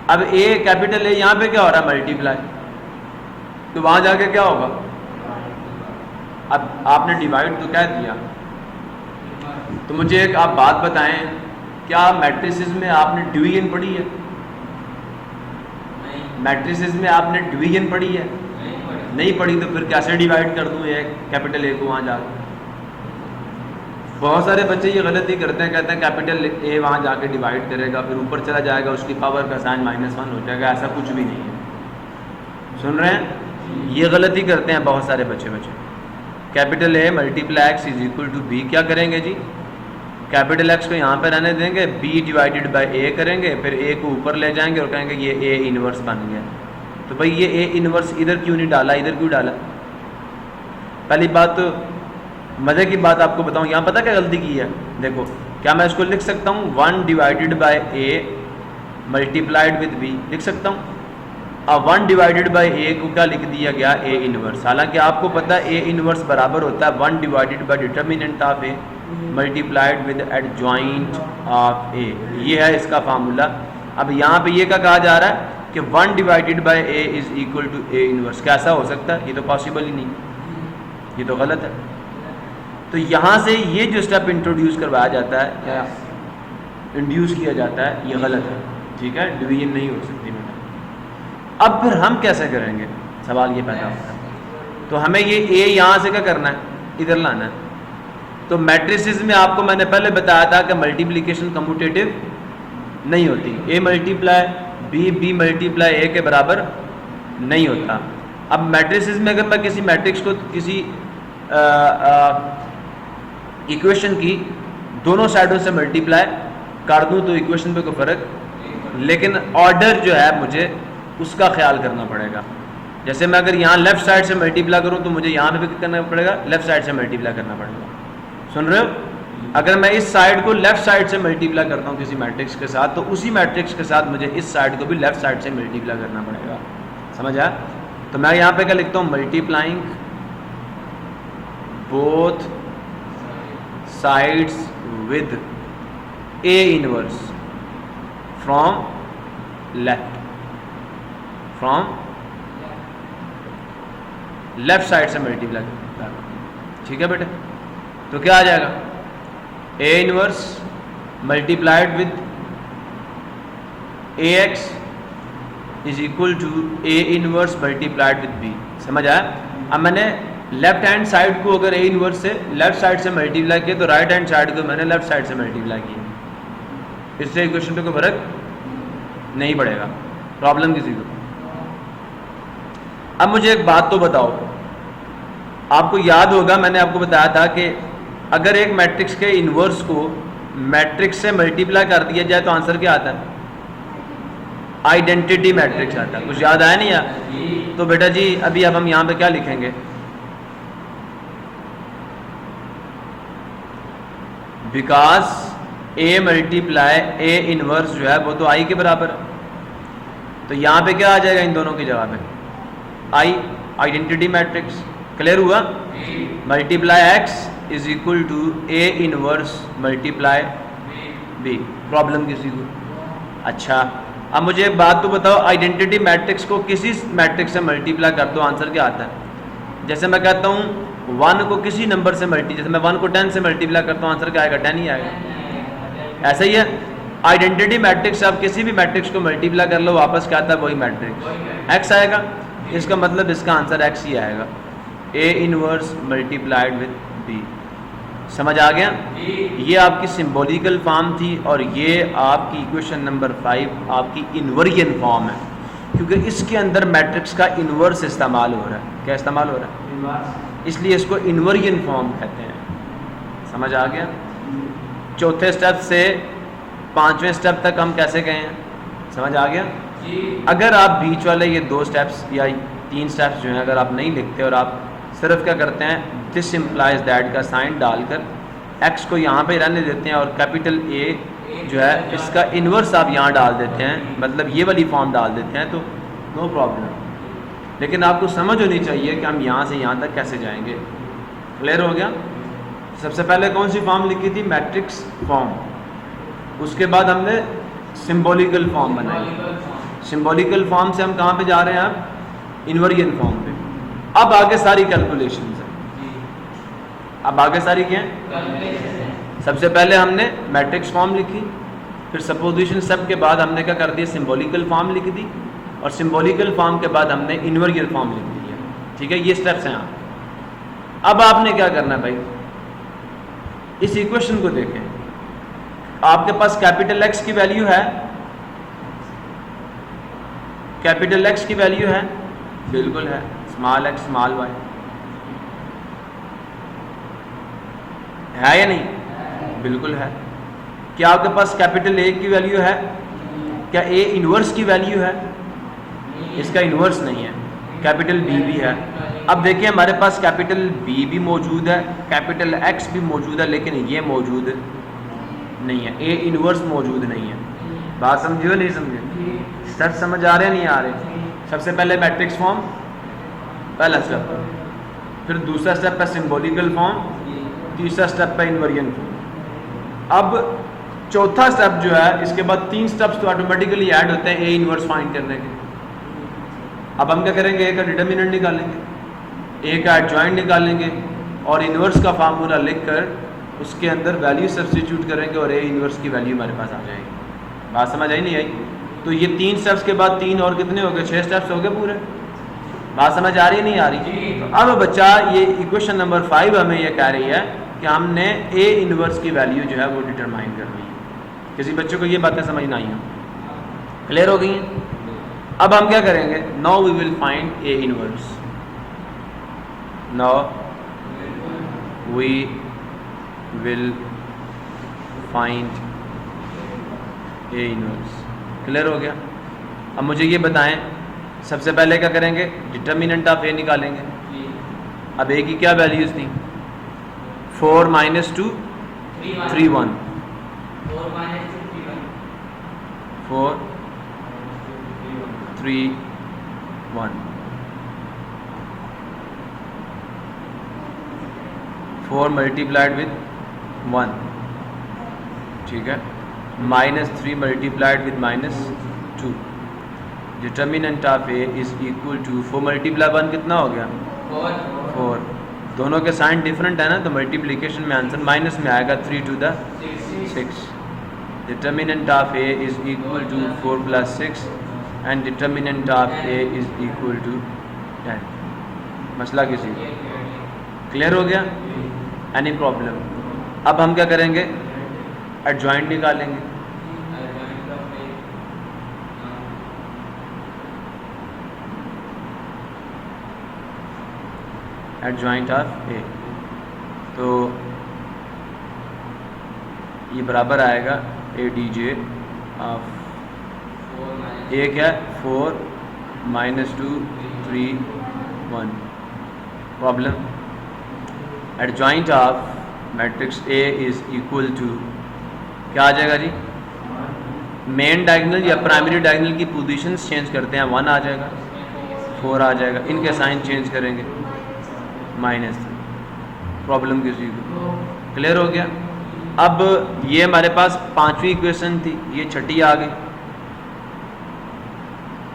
A: अब ए कैपिटल ए यहाँ पे क्या हो रहा है? मल्टीप्लाई। तो वहाँ जाके क्या होगा? अब आपने डिवाइड तो कह दिया, तो मुझे एक आप बात बताएं, क्या मैट्रिसेस में आपने डिवीजन पढ़ी है? मैट्रिसेस में आपने डिवीजन पढ़ी है? नहीं पढ़ी। तो फिर कैसे डिवाइड कर दूँ एक कैपिटल ए को वहाँ जाकर? बहुत सारे बच्चे ये गलती करते हैं, कहते हैं कैपिटल ए वहाँ जाके डिवाइड करेगा, फिर ऊपर चला जाएगा, उसकी पावर का साइन -1 हो जाएगा। ऐसा कुछ भी नहीं है। सुन रहे हैं? ये गलती करते हैं बहुत सारे बच्चे। Capital A multiply x is equal to B. क्या करेंगे जी? कैपिटल एक्स को यहाँ पर रहने देंगे, बी डिवाइडेड बाय ए करेंगे, फिर ए को ऊपर ले जाएंगे और कहेंगे ये ए इनवर्स बन गया। तो भाई ये ए इनवर्स इधर क्यों नहीं डाला, इधर क्यों डाला? पहली बात तो मज़े की बात आपको बताऊँ, यहाँ पता क्या गलती की है? देखो, क्या मैं इसको लिख सकता हूँ 1 divided by A multiplied with B? लिख सकता हूँ। अब 1 डिवाइडेड बाय ए को क्या लिख दिया गया? A inverse. हालांकि आपको पता है ए इनवर्स बराबर होता है 1 divided by determinant of A multiplied with adjoint of A. ये है इसका फार्मूला। अब यहाँ पे ये क्या कहा जा रहा है कि 1 divided by A is equal to A inverse. कैसा हो सकता है? ये तो पॉसिबल ही नहीं, ये तो गलत है। तो यहाँ से ये जो स्टेप इंट्रोड्यूस करवाया जाता है या इंड्यूस किया जाता है, ये गलत है, ठीक है। डिवीजन नहीं हो सकती बेटा। अब फिर हम कैसे करेंगे? सवाल ये पैदा होता है। तो हमें ये ए यहाँ से क्या करना है? इधर लाना है। तो मैट्रिसेस में आपको मैंने पहले बताया था कि मल्टीप्लिकेशन कम्यूटेटिव नहीं होती। A multiply B, B multiply ए के बराबर नहीं होता। अब मैट्रिसेस में अगर मैं किसी मैट्रिक्स को किसी इक्वेशन की दोनों साइडों से मल्टीप्लाई कर दूं तो इक्वेशन पे कोई फ़र्क, लेकिन ऑर्डर जो है मुझे उसका ख्याल करना पड़ेगा। जैसे मैं अगर यहाँ लेफ़्ट साइड से मल्टीप्लाई करूँ तो मुझे यहाँ पे भी करना पड़ेगा, लेफ़्ट साइड से मल्टीप्लाई करना पड़ेगा। सुन रहे हो? अगर मैं इस साइड को लेफ़्ट साइड से मल्टीप्लाई करता हूँ किसी मैट्रिक्स के साथ, तो उसी मैट्रिक्स के साथ मुझे इस साइड को भी लेफ़्ट साइड से मल्टीप्लाई करना पड़ेगा। समझ आया? तो मैं यहाँ पे क्या लिखता हूँ? Multiplying both sides with A inverse from left side से मल्टीप्लाई करना। ठीक है बेटे? तो क्या आ जाएगा? A inverse multiplied with A X is equal to A inverse multiplied with B. समझ आया? अब मैंने लेफ्ट हैंड साइड को अगर ए इनवर्स से लेफ्ट साइड से मल्टीप्लाई किया तो राइट हैंड साइड को मैंने लेफ्ट साइड से मल्टीप्लाई किया। इससे इक्वेशन पे कोई फर्क नहीं पड़ेगा। प्रॉब्लम किसी को? अब मुझे एक बात तो बताओ, आपको याद होगा मैंने आपको बताया था कि अगर एक मैट्रिक्स के इन्वर्स को मैट्रिक्स से मल्टीप्लाई कर दिया जाए तो आंसर क्या आता है? आइडेंटिटी मैट्रिक्स आता है। कुछ याद आया नहीं यार? तो बेटा जी अभी अब हम यहाँ पे क्या लिखेंगे? Because A multiply A inverse जो है वो तो आई के बराबर है, तो यहाँ पे क्या आ जाएगा इन दोनों की जगह पे? I, identity matrix. क्लियर हुआ? Multiply x is equal to A inverse multiply B. Problem किसी को? अच्छा, अब मुझे एक बात तो बताओ, आइडेंटिटी मैट्रिक्स को किसी मैट्रिक्स से मल्टीप्लाई कर दो, आंसर क्या आता है? जैसे मैं कहता हूँ 1 को किसी नंबर से जैसे मैं 1 को 10 से मल्टीप्लाई करता हूँ, आंसर क्या आएगा? 10 ही आएगा। ऐसा ही है आइडेंटिटी मैट्रिक्स, आप किसी भी मैट्रिक्स को मल्टीप्लाई कर लो, वापस क्या आता है? वही मैट्रिक्स एक्स आएगा। इसका मतलब इसका आंसर एक्स ही आएगा, A inverse multiplied with B. समझ आ गया? ये आपकी सिंबॉलिकल फॉर्म थी और ये आपकी इक्वेशन नंबर 5 आपकी इन्वर्जन फॉर्म है, क्योंकि इसके अंदर मैट्रिक्स का इन्वर्स इस्तेमाल हो रहा है। क्या इस्तेमाल हो रहा है? इसलिए इसको इन्वर्जन फॉर्म कहते हैं। समझ आ गया? चौथे स्टेप से 5वें स्टेप तक हम कैसे गए हैं? समझ आ गया? अगर आप बीच वाले ये 2 स्टेप्स या 3 स्टेप्स जो हैं अगर आप नहीं लिखते और आप सिर्फ क्या करते हैं, दिस इम्प्लाइज दैट का साइन डालकर एक्स को यहाँ पे रहने देते हैं और कैपिटल ए जो है इसका इन्वर्स आप यहाँ डाल देते हैं, मतलब ये वाली फॉर्म डाल देते हैं, तो नो प्रॉब्लम। लेकिन आपको समझ होनी चाहिए कि हम यहाँ से यहाँ तक कैसे जाएंगे। क्लियर हो गया? सबसे पहले कौन सी फॉर्म लिखी थी? Matrix form. उसके बाद हमने सिंबॉलिकल फॉर्म बनाई। सिंबॉलिकल फॉर्म से हम कहाँ पे जा रहे हैं? आप इन्वर्जन फॉर्म पे। अब आगे सारी कैलकुलेशन है। अब आगे सारी क्या है? सबसे पहले हमने मैट्रिक्स फॉर्म लिखी, फिर सपोजिशन स्टेप के बाद हमने क्या कर दिया? सिंबॉलिकल फॉर्म लिख दी, और सिंबॉलिकल फॉर्म के बाद हमने इन्वर्जन फॉर्म लिख दिया। ठीक है, ये स्टेप्स हैं। अब आपने क्या करना है भाई? इस इक्वेशन को देखें, आपके पास कैपिटल एक्स की वैल्यू है, कैपिटल एक्स की वैल्यू है, बिल्कुल है। स्मॉल एक्स स्मॉल वाई है या नहीं? बिल्कुल है। क्या आपके पास कैपिटल ए की वैल्यू है? क्या ए इनवर्स की वैल्यू है? इसका इनवर्स नहीं है। कैपिटल बी भी है। अब देखिए हमारे पास कैपिटल बी भी मौजूद है, कैपिटल एक्स भी मौजूद है, लेकिन ये मौजूद नहीं है, ए इनवर्स मौजूद नहीं है। बात समझे हो नहीं समझे? स्टेप समझ आ रहे नहीं आ रहे? सबसे पहले मैट्रिक्स फॉर्म, पहला स्टेप, फिर दूसरा स्टेप है सिंबॉलिकल फॉर्म, तीसरा स्टेप है इन्वर्जन फॉर्म। अब चौथा स्टेप जो है, इसके बाद 3 स्टेप्स तो ऑटोमेटिकली ऐड होते हैं ए इनवर्स फाइंड करने के। अब हम क्या करेंगे? ए का डिटर्मिनेंट निकालेंगे, ए का एडजॉइंट निकालेंगे और इनवर्स का फार्मूला लिखकर उसके अंदर वैल्यू सब्स्टिट्यूट करेंगे और ए इनवर्स की वैल्यू हमारे पास आ जाएगी। बात समझ आई नहीं आई? तो ये 3 स्टेप्स के बाद 3 और कितने हो गए? 6 स्टेप्स हो गए पूरे। बात समझ आ रही नहीं आ रही? तो अब बच्चा ये इक्वेशन नंबर 5 हमें ये कह रही है कि हमने ए इनवर्स की वैल्यू जो है वो डिटरमाइन करनी है। किसी बच्चे को ये बातें समझ ना आई हो? क्लियर हो गई हैं? अब हम क्या करेंगे? Now we will find A inverse. Now we will find A inverse. Clear हो गया? अब मुझे ये बताएं, सबसे पहले क्या करेंगे? डिटर्मिनेंट ऑफ ए निकालेंगे। अब ए की क्या वैल्यूज थी? 4 - 2 3 1, 4 3 1, 4 मल्टीप्लाइड विद 1, ठीक है, -3 multiplied with -2। Determinant of A is equal to 4 multiply 1 कितना हो गया? 4। दोनों के साइन डिफरेंट है ना, तो मल्टीप्लिकेशन में आंसर माइनस में आएगा 3 to the 6। Determinant of A is equal to 4 + 6 and determinant of A is equal to 10। मसला किसी को क्लियर हो गया? Any problem? अब हम क्या करेंगे? एडजॉइंट निकालेंगे। एडजॉइंट ऑफ ए, तो ये बराबर आएगा ए डी जे ऑफ ए क्या 4 - 2 3 1। Problem adjoint of matrix A is equal to क्या आ जाएगा जी, मेन डायगोनल या प्राइमरी डायगोनल की पोजीशंस चेंज करते हैं, 1 आ जाएगा, 4 आ जाएगा, इनके साइन चेंज करेंगे -3। प्रॉब्लम किसी को क्लियर हो गया। अब ये हमारे पास 5वीं इक्वेशन थी, ये 6ठी आ गई,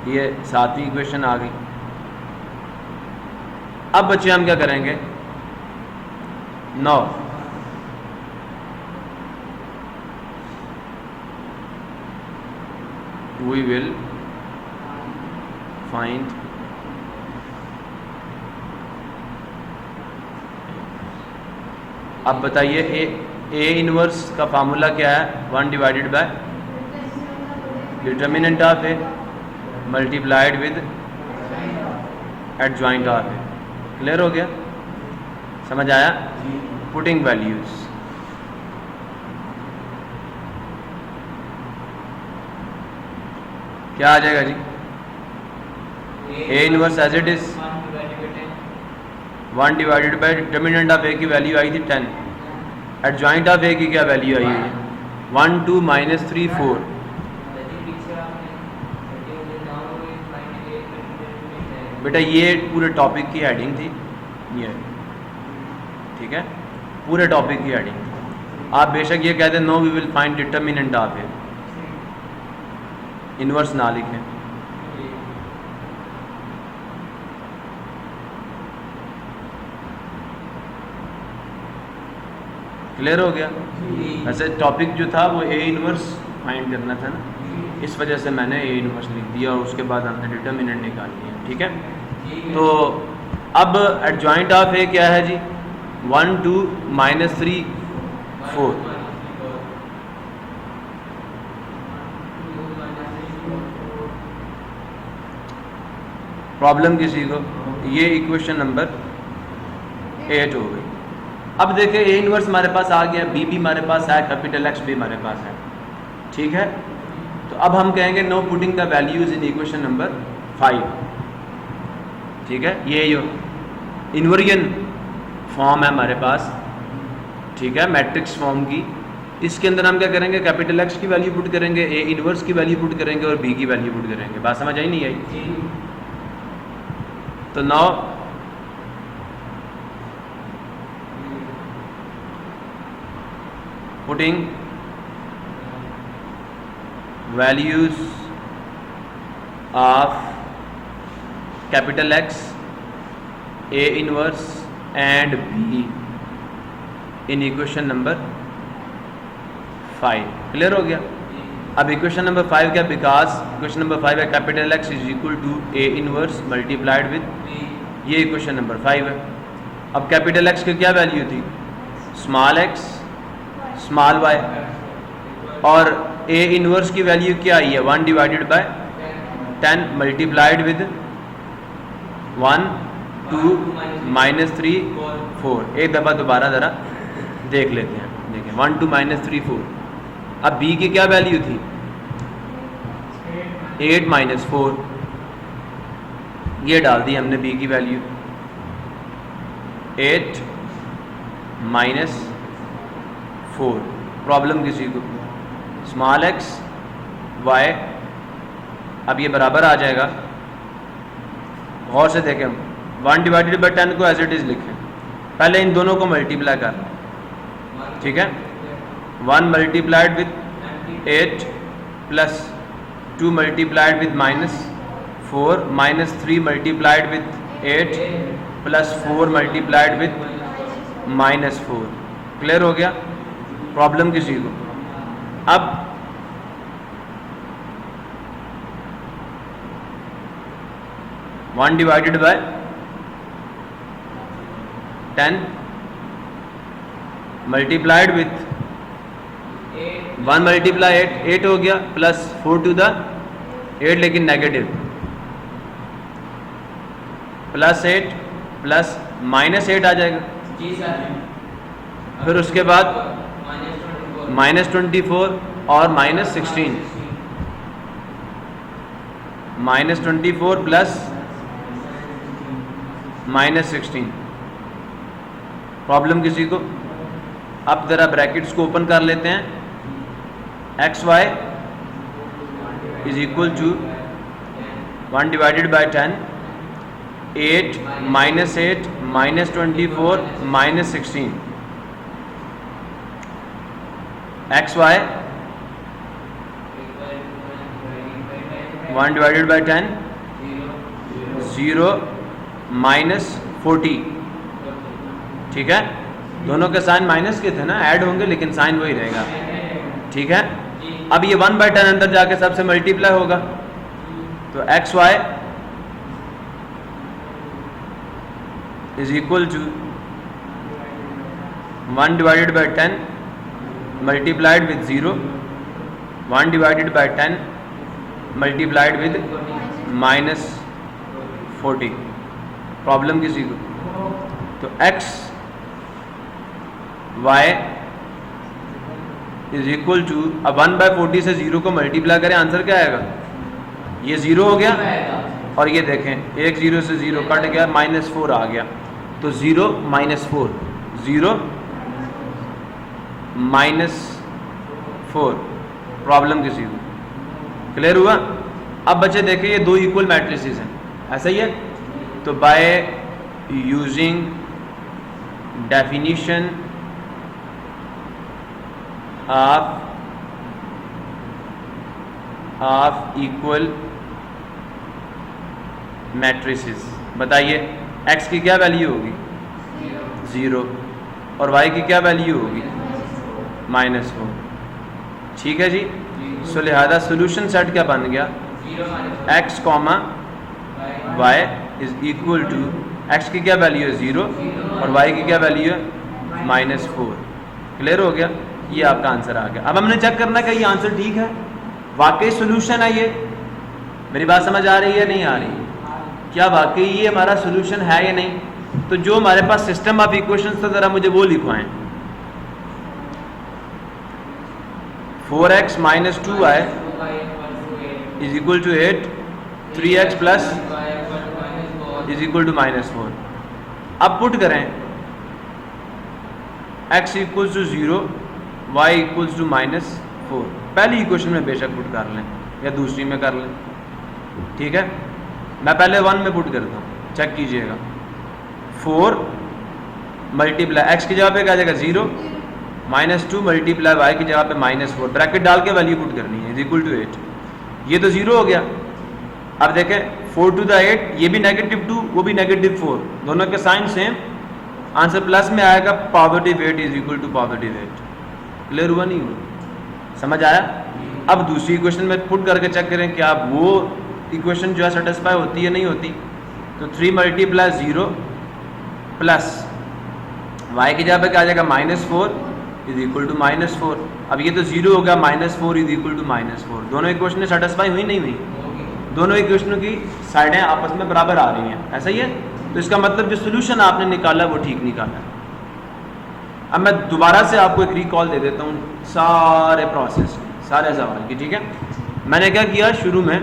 A: ये 7वीं इक्वेशन आ गई। अब बच्चे हम क्या करेंगे, 9 we will find अब बताइए ए इनवर्स का फार्मूला क्या है, 1 divided by determinant of A multiplied with adjoint of A. Clear हो गया, समझ आया। पुटिंग वैल्यूज क्या आ जाएगा जी, A inverse as it is 1 divided by determinant of A की वैल्यू आई थी 10, एडजॉइंट ऑफ ए की क्या वैल्यू आई है 1 2 -3 4। बेटा ये पूरे टॉपिक की हेडिंग थी, ये ठीक है, पूरे टॉपिक की हेडिंग। आप बेशक ये कहते हैं no we will find determinant of A, inverse ना लिखें। क्लियर हो गया। वैसे टॉपिक जो था वो ए इनवर्स फाइंड करना था ना, इस वजह से मैंने ए इनवर्स लिख दिया और उसके बाद हमने डिटर्मिनेंट निकाल लिया, ठीक है। तो अब एडजॉइंट ऑफ ए क्या है जी, 1 2 -3 4। प्रॉब्लम किसी को, ये इक्वेशन नंबर 8 हो गई। अब देखें ए इनवर्स हमारे पास आ गया, बी भी हमारे पास है, कैपिटल एक्स भी हमारे पास है, ठीक है। तो अब हम कहेंगे know putting the values in equation number 5, ठीक है। ये जो इन्वर्जन फॉर्म है हमारे पास, ठीक है, मैट्रिक्स फॉर्म की, इसके अंदर हम क्या करेंगे, कैपिटल एक्स की वैल्यू पुट करेंगे, ए इनवर्स की वैल्यू पुट करेंगे और बी की वैल्यू पुट करेंगे। बात समझ आई नहीं आई? तो now putting values of capital x, A inverse and be in equation number 5। Clear हो गया। अब इक्वेशन नंबर 5 क्या, बिकॉज इक्वेशन नंबर 5 है capital X is equal to A inverse multiplied with, ये इक्वेशन नंबर 5 है। अब कैपिटल एक्स की क्या वैल्यू थी, स्मॉल एक्स स्मॉल वाई, और ए इनवर्स की वैल्यू क्या आई है 1 डिवाइडेड बाय 10 मल्टीप्लाइड विद 1 2 -3 4। एक दफ़ा दोबारा ज़रा देख लेते हैं, देखें 1 2 -3 4। अब बी की क्या वैल्यू थी 8 -4, ये डाल दी हमने बी की वैल्यू 8 -4। प्रॉब्लम किसी को, स्मॉल एक्स वाई, अब ये बराबर आ जाएगा, गौर से देखें, 1 डिवाइडेड बाई 10 को एज इट इज़ लिखें, पहले इन दोनों को मल्टीप्लाई कर, ठीक है। 1 multiplied with 8 plus 2 multiplied with -4 -3 multiplied with 8 plus 4 multiplied with -4। Clear हो गया। प्रॉब्लम किसी को, अब one divided by 10 multiplied with 1 multiply 8 हो गया, प्लस 4 टू द 8 लेकिन नेगेटिव, प्लस 8 प्लस -8 आ जाएगा।
B: जी सर।
A: फिर उसके बाद -24 और -16, -24 प्लस -16। प्रॉब्लम किसी को? अब ज़रा ब्रैकेट्स को ओपन कर लेते हैं। XY is equal to 1 divided by 10, 8 -8 -24 -16। XY 1 divided by 10, 0 -40। ठीक है, दोनों के साइन माइनस के थे ना, ऐड होंगे लेकिन साइन वही रहेगा। ठीक है, अब ये 1/10 अंदर जाके सबसे मल्टीप्लाई होगा, तो XY is equal to 1 divided by 10 multiplied with 0, 1 divided by 10 multiplied with -40। Problem किसी को? तो XY इज इक्वल टू, अब 1/40 से 0 को मल्टीप्लाई करें, आंसर क्या आएगा? ये 0 हो गया, और ये देखें एक 0 से 0 कट गया, -4 आ गया, तो 0 -4, 0 -4। प्रॉब्लम किसी को? क्लियर हुआ? अब बच्चे देखें ये दो इक्वल मैट्रिसेस हैं, ऐसा ही है। तो by using definition of equal matrices, बताइए x की क्या वैल्यू होगी? 0, और y की क्या वैल्यू होगी? -4। ठीक है जी। सो लिहाजा सोल्यूशन सेट क्या बन गया? x, y is equal to, x की क्या वैल्यू है? 0, और y की क्या वैल्यू है? -4। क्लियर हो गया? ये आपका आंसर आ गया। अब हमने चेक करना कि ये आंसर ठीक है, वाकई सोल्यूशन है ये। मेरी बात समझ आ रही है नहीं आ रही? क्या वाकई ये हमारा सोल्यूशन है या नहीं? तो जो हमारे पास सिस्टम ऑफ इक्वेशंस था ज़रा मुझे वो लिखवाएं। 4x - 2y is equal to 8, 3x plus is equal to -4। अब पुट करें x equals to 0, y equals to -4। पहली इक्वेशन में बेशक पुट कर लें या दूसरी में कर लें, ठीक है। मैं पहले 1 में पुट करता हूँ, चेक कीजिएगा। 4 मल्टीप्लाई x की जगह पे क्या आ जाएगा? 0, -2 मल्टीप्लाई y की जगह पे -4, ब्रैकेट डाल के वैल्यू पुट करनी है, इज इक्वल टू 8। ये तो 0 हो गया। अब देखें 4 to the 8, ये भी -2, वो भी -4, दोनों के साइन सेम, आंसर प्लस में आएगा। Positive 8 is equal to positive 8। Clear हुआ नहीं हुआ? समझ आया? अब दूसरी इक्वेशन में पुट करके चेक करें क्या वो इक्वेशन जो है सेटिस्फाई होती है नहीं होती। तो 3 मल्टीप्लाई 0 प्लस y की जगह पे क्या आ जाएगा? -4 इज इक्वल टू -4। अब ये तो 0 हो गया, -4 इज इक्वल टू -4। दोनों इक्वेशन सेटिस्फाई हुई नहीं हुई? दोनों इक्वेशनों की साइडें आपस में बराबर आ रही हैं, ऐसा ही है। तो इसका मतलब जो सोल्यूशन आपने निकाला वो ठीक निकाला। अब मैं दोबारा से आपको एक रिकॉल दे देता हूँ सारे प्रोसेस, सारे सवाल की, ठीक है। मैंने क्या किया, शुरू में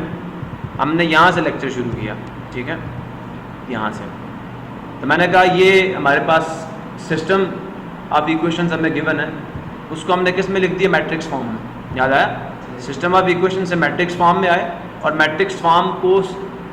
A: हमने यहाँ से लेक्चर शुरू किया, ठीक है, यहाँ से। तो मैंने कहा ये हमारे पास सिस्टम ऑफ इक्वेशंस हमें गिवन है, उसको हमने किस में लिख दिया? मैट्रिक्स फॉर्म में। याद आया? सिस्टम ऑफ इक्वेशन से मैट्रिक्स फॉर्म में आए, और मैट्रिक्स फॉर्म को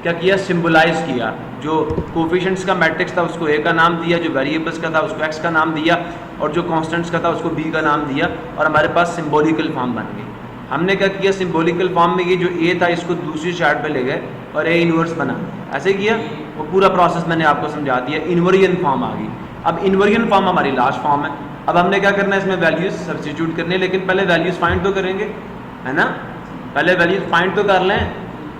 A: क्या किया? सिंबलाइज किया। जो कोफिशिएंट्स का मैट्रिक्स था उसको ए का नाम दिया, जो वेरिएबल्स का था उसको एक्स का नाम दिया, और जो कांस्टेंट्स का था उसको बी का नाम दिया, और हमारे पास सिंबॉलिकल फॉर्म बन गई। हमने क्या किया? सिंबॉलिकल फॉर्म में ये जो ए था इसको दूसरी चार्ट पे ले गए और ए इन्वर्स बना, ऐसे किया। वो पूरा प्रोसेस मैंने आपको समझा दिया। इन्वर्जन फॉर्म आ गई। अब इन्वर्जन फॉर्म हमारी लास्ट फॉर्म है। अब हमने क्या करना है? इसमें वैल्यूज सब्स्टिट्यूट करनी है, लेकिन पहले वैल्यूज फाइंड तो करेंगे, है ना। पहले वैल्यूज फाइंड तो कर लें।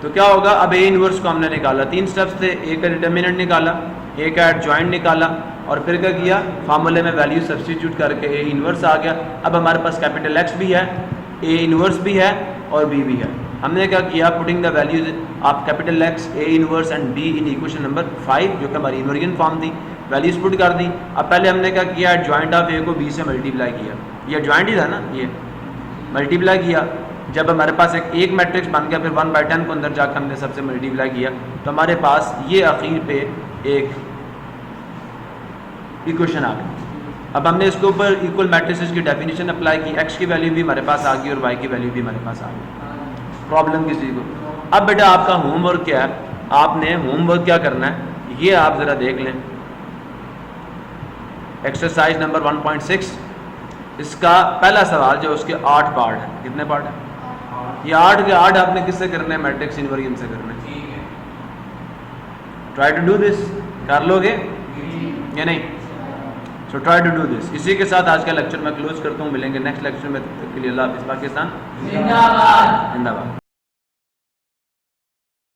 A: तो क्या होगा? अब ए इन्वर्स को हमने निकाला, 3 स्टेप्स थे। ए का डिटर्मिनेंट निकाला, ए का एडजॉइंट निकाला, और फिर क्या किया? फार्मूले में वैल्यू सब्स्टिट्यूट करके ए इन्वर्स आ गया। अब हमारे पास कैपिटल एक्स भी है, ए इन्वर्स भी है, और बी भी है। हमने क्या किया, पुटिंग द वैल्यूज, आप capital x A inverse and be in equation number 5 जो कि हमारी इनवर्जन फॉर्म थी, वैल्यूज पुट कर दी। अब पहले हमने क्या किया, एडजॉइंट ऑफ ए को बी से मल्टीप्लाई किया, ये एडजॉइंट ही था ना, ये मल्टीप्लाई किया। जब हमारे पास एक मैट्रिक्स बन गया, फिर 1/10 को अंदर जाकर हमने सबसे मल्टीप्लाई किया, तो हमारे पास ये आखिर पे एक इक्वेशन आ गई। अब हमने इसके ऊपर इक्वल मैट्रिसेस की डेफिनेशन अप्लाई की, एक्स की वैल्यू भी हमारे पास आ गई और वाई की वैल्यू भी हमारे पास आ गई। प्रॉब्लम किसी को? अब बेटा आपका होमवर्क क्या है, आपने होमवर्क क्या करना है ये आप ज़रा देख लें। एक्सरसाइज नंबर 1.6, इसका पहला सवाल जो उसके 8 पार्ट है। कितने पार्ट है? ये 8 के 8 आपने किससे करने हैं? मैट्रिक्स इनवर्जन से करने हैं। ट्राई टू डू दिस, कर लोगे या नहीं? So try to do this. इसी के साथ आज का लेक्चर मैं क्लोज करता हूँ, मिलेंगे नेक्स्ट लेक्चर में, तब तक के लिए अल्लाह हाफिज़। पाकिस्तान जिंदाबाद।